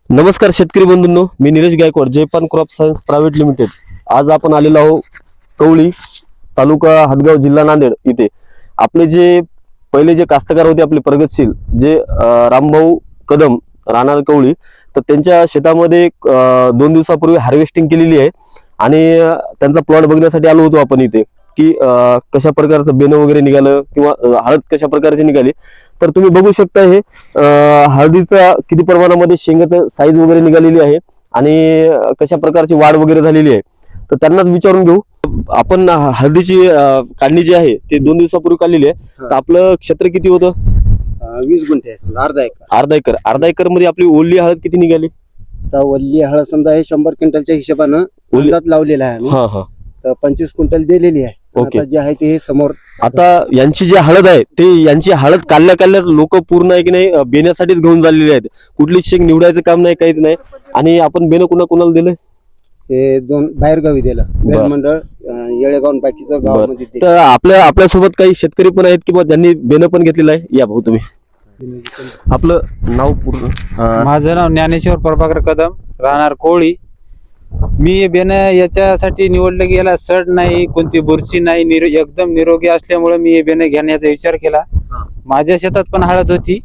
नमस्कार शेतकरी बंधूंनो, मी Nilesh Gaikwad, Jaipan crop science private limited. आज आपण आलेलो आहोत कवळी, तालुका हदगाव, जिल्हा नांदेड इथे. आपले जे पहिले जे कास्तकार होते आपले प्रगतशील जे रामभाऊ कदम राहणार कवळी, तर त्यांच्या शेतामध्ये 2 दिवसापूर्वी हार्वेस्टिंग केलेली आहे आणि त्यांचा प्लॉट बघण्यासाठी आलो होतो आपण इथे की कशा प्रकारचं बेणं वगैरे निघालं किंवा हळद कशा प्रकारची निघाली. तर तुम्ही बघू शकता हे हळदीचा किती प्रमाणामध्ये शेंगाचं साईज वगैरे निघालेली आहे आणि कशा प्रकारची वाढ वगैरे झालेली आहे. तर त्यांनाच विचारून घेऊ. आपण हळदीची काढणी जी आहे ते 2 दिवसापूर्वी काढलेली आहे. तर आपलं क्षेत्र किती होतं? 20 गुंठे आहे समजा, अर्धा एकर मध्ये आपली ओली हळद किती निघाली? तर वल्ली हळद समजा हे 100 क्विंटलच्या हिशोबानं अंदाज लावलेला आहे आम्ही. हा हा. तर 25 क्विंटल दिलेली आहे. ओके. आता जे आहे ते समोर. आता यांची जी हळद आहे ते यांची हळद काढल्या लोक पूर्ण आहे की नाही बेण्यासाठीच घेऊन झालेले आहेत. कुठलीच शेंग निवडायचं काम नाही, काहीच नाही. आणि आपण बेणं कुणाला दिलं? हे 2 बाहेरगावी दिलं, बेल मंडळ येळेगाव बाकीचं गावामध्ये दिलं. तर आपल्यासोबत काही शेतकरी पण आहेत किंवा ज्यांनी बेणं पण घेतलेलं आहे. या भाऊ तुम्ही आपलं नाव पूर्ण. माझं नाव ज्ञानेश्वर प्रभाकर कदम, राहणार कोळी. मी हे बेणं याच्यासाठी निवडलं की याला सड नाही, कोणती बुरशी नाही, एकदम निरोगी असल्यामुळे मी हे बेणं घेण्याचा विचार केला. माझ्या शेतात पण हळद होती,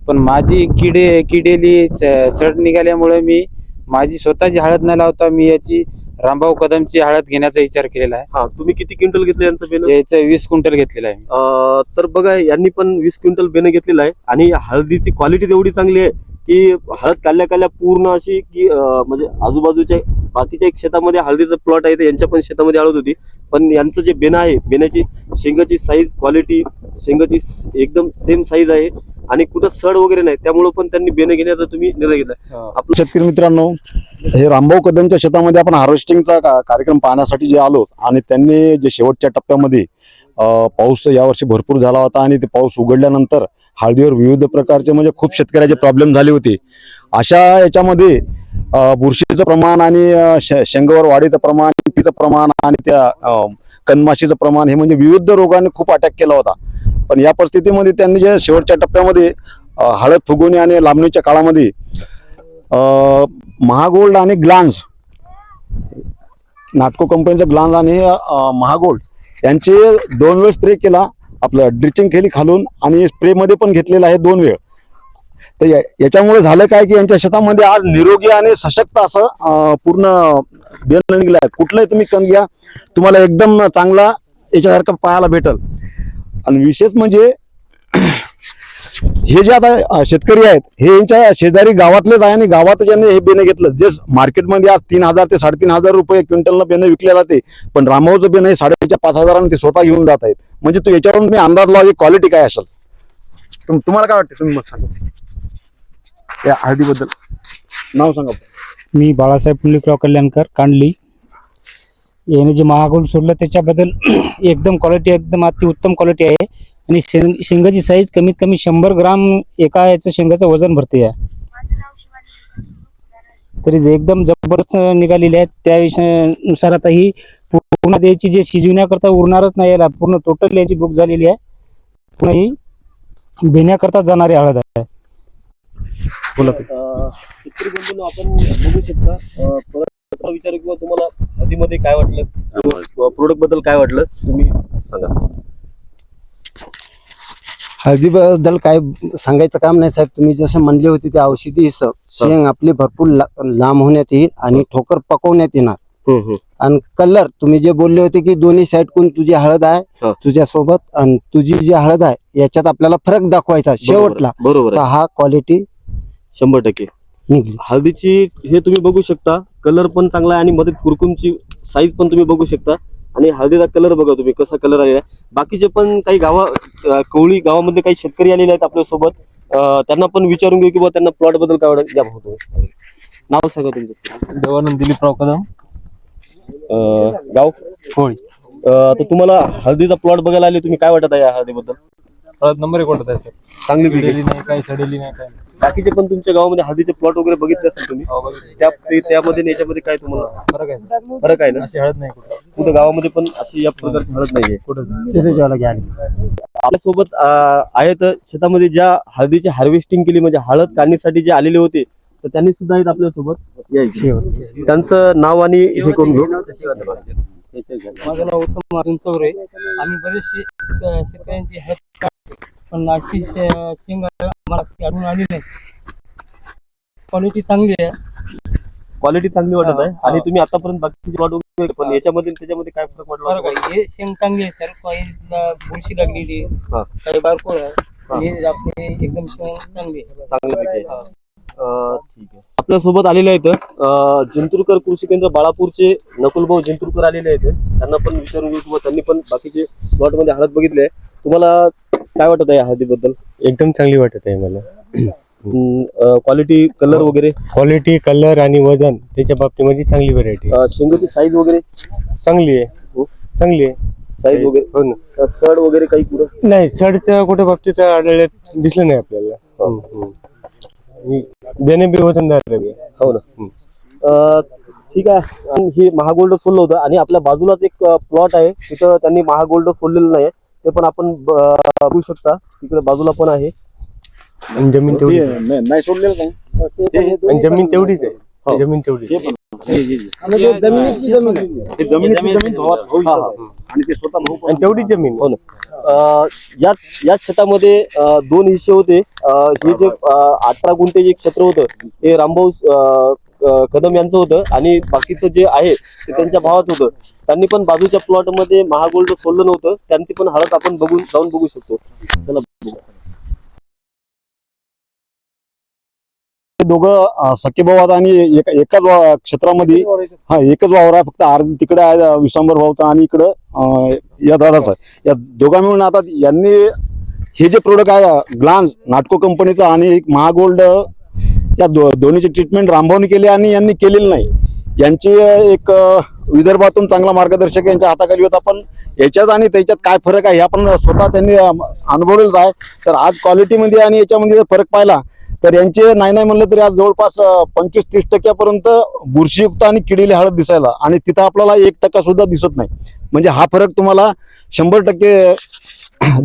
पण माझी किडेली सड निघाल्यामुळे मी माझी स्वतःची हळद न लावता मी याची रामभाऊ कदमची हळद घेण्याचा विचार केलेला आहे. हा, तुम्ही किती क्विंटल घेतलं यांचं बेणं? याचं 20 क्विंटल घेतलेलं आहे. तर बघा, यांनी पण 20 क्विंटल बेणं घेतलेलं आहे आणि हळदीची क्वालिटी तेवढी चांगली आहे की हळद काढल्या पूर्ण अशी की म्हणजे आजूबाजूच्या बाकीच्या एक शेतामध्ये हळदीचं प्लॉट आहे, तर यांच्या पण शेतामध्ये हळद होती. पण यांचं जे बेणं आहे, बेण्याची शेंगाची साईज, क्वालिटी शेंगाची एकदम सेम साईज आहे आणि कुठं सड वगैरे नाही. त्यामुळे पण त्यांनी बेणं घेण्याचा तुम्ही निर्णय घेतला. आपल्या शेतकरी मित्रांनो, हे रामभाऊ कदमच्या शेतामध्ये आपण हार्वेस्टिंगचा कार्यक्रम पाहण्यासाठी जे आलो आणि त्यांनी जे शेवटच्या टप्प्यामध्ये पाऊस यावर्षी भरपूर झाला होता आणि ते पाऊस उघडल्यानंतर हळदीवर विविध प्रकारचे म्हणजे खूप शेतकऱ्याचे प्रॉब्लेम झाले होते. अशा याच्यामध्ये बुरशीचं प्रमाण आणि शेंगावर वाढीचं प्रमाण, पिकाचं प्रमाण आणि त्या कणमाशीचं प्रमाण हे म्हणजे विविध रोगांनी खूप अटॅक केला होता. पण या परिस्थितीमध्ये त्यांनी जे शेवटच्या टप्प्यामध्ये हळद फुगवणी आणि लांबणीच्या काळामध्ये महागोल्ड आणि ग्लान्स, नाटको कंपनीचं ग्लान्स आणि महागोल्ड यांचे 2 वेळ स्प्रे केला. आपलं ड्रिचिंग केली खालून आणि स्प्रे मध्ये पण घेतलेलं आहे 2 वेळ. तर याच्यामुळे झालं काय की यांच्या शेतामध्ये आज निरोगी आणि सशक्त असं पूर्ण बेणं निघलं आहे. कुठलंही तुम्ही कण घ्या, तुम्हाला एकदम चांगला याच्यासारखं पाहायला भेटल. आणि विशेष म्हणजे हे जे आता शेतकरी आहेत हे यांच्या शेजारी गावातलेच आहे आणि गावात ज्यांनी हे बेणं घेतलं, जे मार्केटमध्ये आज 3000 ते 3500 रुपये क्विंटलनं बेणं विकले जाते, पण रामभाऊचं बेणं हे 5,500 ते स्वतः घेऊन जात आहेत. म्हणजे तो याच्यावरून मी अंदाज लावा क्वालिटी काय असेल. तुम्हाला काय वाटतं, तुम्ही मत सांगा या हळदीबद्दल. नाव सांगा. मी बाळासाहेब पुंडलिकराव कल्याणकर, कांडली. याने जे महागोल्ड सोडलं त्याच्याबद्दल एकदम क्वालिटी, एकदम अति उत्तम क्वालिटी आहे आणि शेंगाची साईज कमीत कमी 100 ग्राम एका याचं शेंगाचं वजन भरते आहे. तरी एकदम जबरदस्त निघालेली आहे. त्या विषयानुसार आता ही पूर्ण याची जे शिजविण्याकरता उरणारच नाही, याला पूर्ण टोटल याची बुक झालेली आहे. पुन्हा ही बेण्याकरता जाणारी हळद आहे. बोला. शेतकरी बंधूंनो, आपण बघू शकता. परत विचारू किंवा तुम्हाला हळदीमध्ये काय वाटलं, प्रोडक्ट बद्दल काय वाटलं, तुम्ही सांगा. हळदीबद्दल काय सांगायचं काम नाही साहेब. तुम्ही जसं म्हणले होते ते औषधी शेंग आपली भरपूर लांब होण्यात येईल आणि ठोकर पकवण्यात येणार. आणि कलर तुम्ही जे बोलले होते की दोन्ही साईड कोण तुझी हळद आहे तुझ्या सोबत आणि तुझी जी हळद आहे याच्यात आपल्याला फरक दाखवायचा शेवटला. बरोबर. हा क्वालिटी 100% निघली. हळदीची हे तुम्ही बघू शकता. कलर पण चांगला आहे आणि मध्ये कुरकुमची साईज पण तुम्ही बघू शकता. आणि हळदीचा कलर बघा तुम्ही कसा कलर आलेला आहे. बाकीचे पण काही कवळी गावामधले काही शेतकरी आलेले आहेत आपल्यासोबत. त्यांना पण विचारून घेऊ किंवा त्यांना प्लॉट बद्दल काय वाटत. नाव सांगा तुमचं. देवानंद दिलीपराव कदम, गाव कोळी. तर तुम्हाला हळदीचा प्लॉट बघायला आले, तुम्ही काय वाटत आहे या हळदीबद्दल? हळद नंबर 1 वाटत आहे सर. चांगली पिकेली नाही, काही सडेली नाही, काय. बाकीचे पण तुमच्या गावामध्ये हळदीचे प्लॉट वगैरे बघितले असेल तुम्ही. त्यामध्ये आणि याच्यामध्ये काय तुम्हाला फरक आहे ना? अशी हळद नाही कुठं गावामध्ये पण अशी या प्रकारची हळद नाहीये. आपल्यासोबत आहेत शेतामध्ये ज्या हळदीची हार्वेस्टिंग केली, म्हणजे हळद काढणीसाठी जे आलेले होते, तर त्यांनी सुद्धा आहेत आपल्यासोबत यायचे. त्यांचं नाव आणि हे करून घेऊ. माझं नाव उत्तम अर्जुन चौरे. आम्ही बरेचसे शेतकऱ्यांची हत पण अशी शेंग आम्हाला आढळून आली नाही. क्वालिटी चांगली आहे. क्वालिटी चांगली वाटत आहे. हा. आणि तुम्ही आतापर्यंत बाकीची प्लॉट वगैरे पण याच्यामध्ये त्याच्यामध्ये काय फरक वाटला बरं का हे शेंग चांगली आहे सर. काही बुरशी लागलेली हा. काही बारकोळ आहे. हे आपले एकदम शेंग चांगली आहे. चांगल्यापैकी आहे. हा. ठीक आहे. आपल्या सोबत आलेले आहेत जिंतूरकर कृषी केंद्र बाळापूरचे नकुलभाऊ जिंतूरकर आलेले आहेत. त्यांना पण विचारून घेऊ किंवा त्यांनी पण बाकीचे प्लॉट मध्ये हळद बघितले. तुम्हाला काय वाटत आहे हळदीबद्दल? एकदम चांगली वाटत आहे मला. क्वालिटी, कलर वगैरे, क्वालिटी, कलर आणि वजन त्याच्या बाबतीमध्ये चांगली व्हरायटी शेंगाची साईज वगैरे चांगली आहे. हो. चांगली आहे. साईज वगैरे, हो ना. सड वगैरे काही पुढं नाही, सडच्या कुठे बाबतीत आढळल्यात दिसलं नाही आपल्याला. बेने बी वजनदार आहे. हो ना. ठीक आहे. आणि हे महागोल्ड सोडलं होतं आणि आपल्या बाजूलाच एक प्लॉट आहे, तिथं त्यांनी महागोल्ड सोडलेलं नाही. ते पण आपण बघू शकता. तिकडे बाजूला पण आहे. आणि जमीन तेवढीच आहे. नाही सोडलेलं नाही. आणि जमीन तेवढीच आहे. हो. जमीन तेवढीच आहे. जमिनीची जमीन आहे. हे जमिनीची जमीन भाऊ इथं आहे. आणि ते स्वतः भाऊ पण आणि तेवढीच जमीन. हो ना. याच शेतामध्ये दोन हिस्से होते. हे जे 18 गुंठे जे क्षेत्र होतं ते रामभाऊ कदम यांचं होतं आणि बाकीचं जे आहे ते त्यांच्या भावात होतं. त्यांनी पण बाजूच्या प्लॉट मध्ये महागोल्ड सोडलं नव्हतं. त्यांची पण हळद आपण जाऊन बघू शकतो. चला बघू. दोघं सख्खे भाऊ आहेत आणि एकाच क्षेत्रामध्ये एकच वावर आहे. फक्त अर्धी तिकडे आहे विश्वांबर भाऊचा आणि इकडं या दादाचा आहे. या दोघा मिळून आता यांनी हे जे प्रोडक्ट आहे ग्लान्स नाटको कंपनीचा आणि एक महागोल्ड या दोन्हीची ट्रीटमेंट रामभाऊने केली आणि यांनी केलेली नाही. यांची एक विदर्भातून चांगला मार्गदर्शक यांच्या हाताखाली होता. पण याच्यात आणि त्याच्यात काय फरक आहे ह्या पण स्वतः त्यांनी अनुभवलेलं आहे. तर आज क्वालिटीमध्ये आणि याच्यामध्ये जर फरक पाहिला तर यांचे नाही म्हणलं तरी आज जवळपास 25-30% बुरशीयुक्त आणि किडीली हळद दिसायला आणि तिथं आपल्याला 1% सुद्धा दिसत नाही. म्हणजे हा फरक तुम्हाला 100%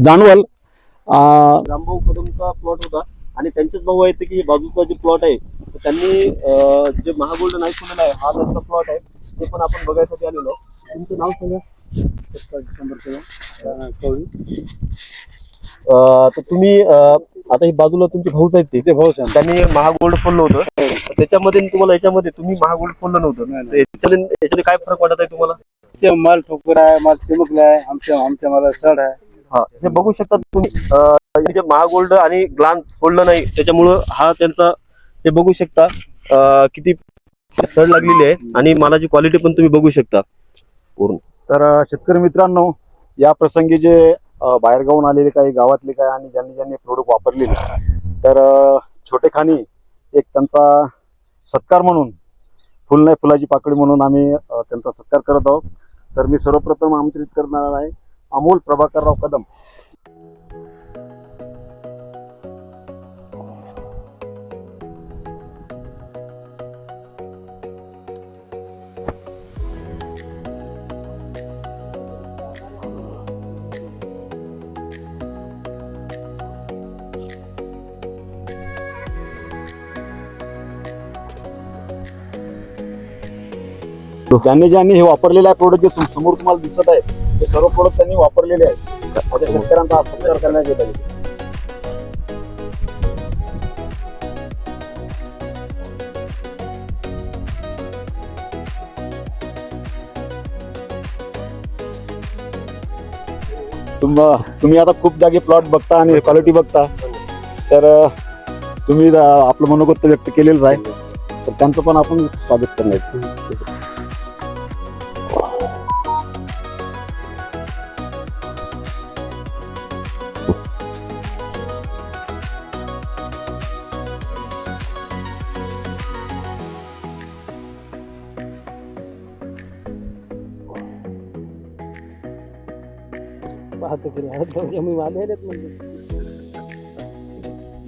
जाणवल. रामभाऊ कदमचा प्लॉट होता आणि त्यांचेच भाऊ आहेत की बाजूचा जे प्लॉट आहे तर त्यांनी जे महागोल्ड नाही सोडलेला आहे हा त्यांचा प्लॉट आहे. ते पण आपण बघायसाठी आलेलो आहे. तुमचं नाव सांगा. तर तुम्ही आता ही बाजूला तुमचे भाऊच आहेत ते भाऊ त्यांनी महागोल्ड फोडलं होतं. तर त्याच्यामध्ये तुम्हाला याच्यामध्ये तुम्ही महागोल्ड फोडलं नव्हतं. तर याच्यामध्ये काय फरक वाटत आहे तुम्हाला? माल ठोकर आहे, माल चिमुकला आहे. आमच्या मला सड आहे. हा, हे बघू शकता तुम्ही जे महागोल्ड आणि ग्लान्स सोडलं नाही त्याच्यामुळं हा त्यांचा हे बघू शकता किती सड लागलेली आहे आणि मालाची क्वालिटी पण तुम्ही बघू शकता पूर्ण. तर शेतकरी मित्रांनो, या प्रसंगी जे बाहेरगावून आलेले काही गावातले काय आणि ज्यांनी प्रोडक्ट वापरलेले तर छोटेखानी एक त्यांचा सत्कार म्हणून फुल नाही फुलाची पाकळी म्हणून आम्ही त्यांचा सत्कार करत आहोत. तर मी सर्वप्रथम आमंत्रित करणार आहे अमोल प्रभाकरराव कदम. ज्यांनी हे वापरलेले आहे प्रोडक्ट जे समोर तुम्हाला दिसत आहे ते सर्व प्रोडक्ट त्यांनी वापरलेले आहेत. माझ्या शेतकऱ्यांचा सत्कार करण्यात येत आहे. तुम्ही आता खूप जागी प्लॉट बघता आणि क्वालिटी बघता तर तुम्ही आपलं मनोगत व्यक्त केलेलं आहे. तर त्यांचं पण आपण स्वागत करणार.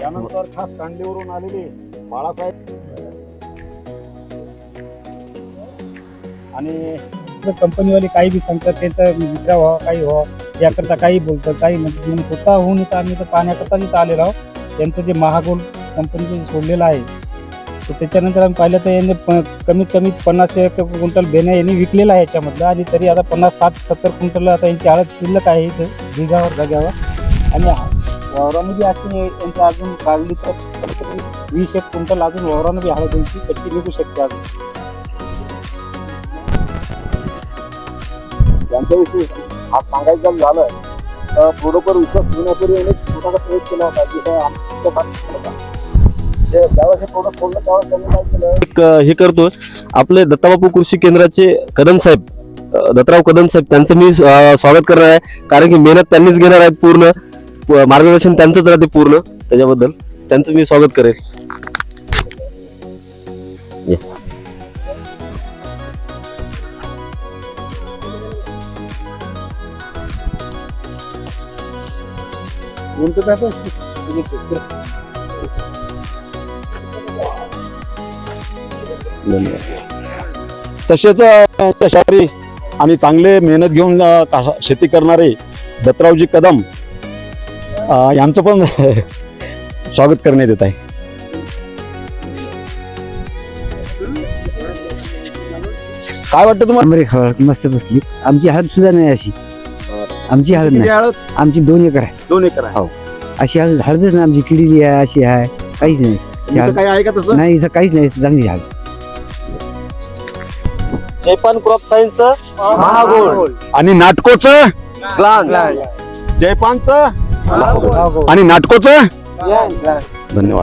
यानंतर खास कांडलीवरून आलेले बाळासाहेब आणि कंपनीवाले काही बी सांगतात त्यांचा मित्रा व्हा काही व्हा याकरता काही बोलतात काही म्हणून स्वतःहून इथं आम्ही इथं पाहण्याकरता इथं आलेलो आहोत. त्यांचं जे महागोल्ड कंपनीचं जे सोडलेलं आहे तर त्याच्यानंतर आम्ही पाहिलं तर यांनी कमीत कमी 50 क्विंटल बेण्या यांनी विकलेला आहे याच्यामधलं, आणि तरी आता 50-60-70 क्विंटल आता यांची हळद शिल्लक आहे इथं जाग्यावर. आणि वावरामध्ये अशी यांची अजून काढली तर 20 क्विंटल अजून वावरामध्ये हळद यांची कच्ची निघू शकते अजून. यांच्याविषयी आज सांगायचं झालं तर प्रोडक्टवर विश्वास ठेवण्यापूर्वी अनेक छोटासा प्रयोग केला होता, जिथे आमच्या भागात होता. ज्यावेळेस हे प्रोडक्ट सोडलं त्यावेळेस त्यांनी काय केलं, एक हे करतो आपले दत्ताबापू कृषी केंद्राचे कदम साहेब, दत्तराव कदम साहेब, त्यांचं मी स्वागत करणार आहे. कारण की मेहनत त्यांनीच घेणार आहेत, पूर्ण मार्गदर्शन त्यांचंच राहते पूर्ण. त्याच्याबद्दल त्यांचं मी स्वागत करेल. तसेच शहरी आणि चांगले मेहनत घेऊन शेती करणारे दत्तरावजी कदम यांचं पण स्वागत करण्यात येत आहे. काय वाटतं तुम्हाला? मस्त बसली. आमची हळद सुद्धा नाही अशी, आमची हळद नाही, आमची 2 एकर आहे. 2 एकर आहे. हो. अशी हळदच नाही आमची, किडीली आहे, अशी आहे, काहीच नाही. इथं काय आहे का तसं? नाही, इथं काहीच नाही, चांगली हळद. जयपान क्रॉप सायन्स महागोल्ड आणि नाटकोचं ग्लान, जयपानचं आणि नाटकोचं धन्यवाद.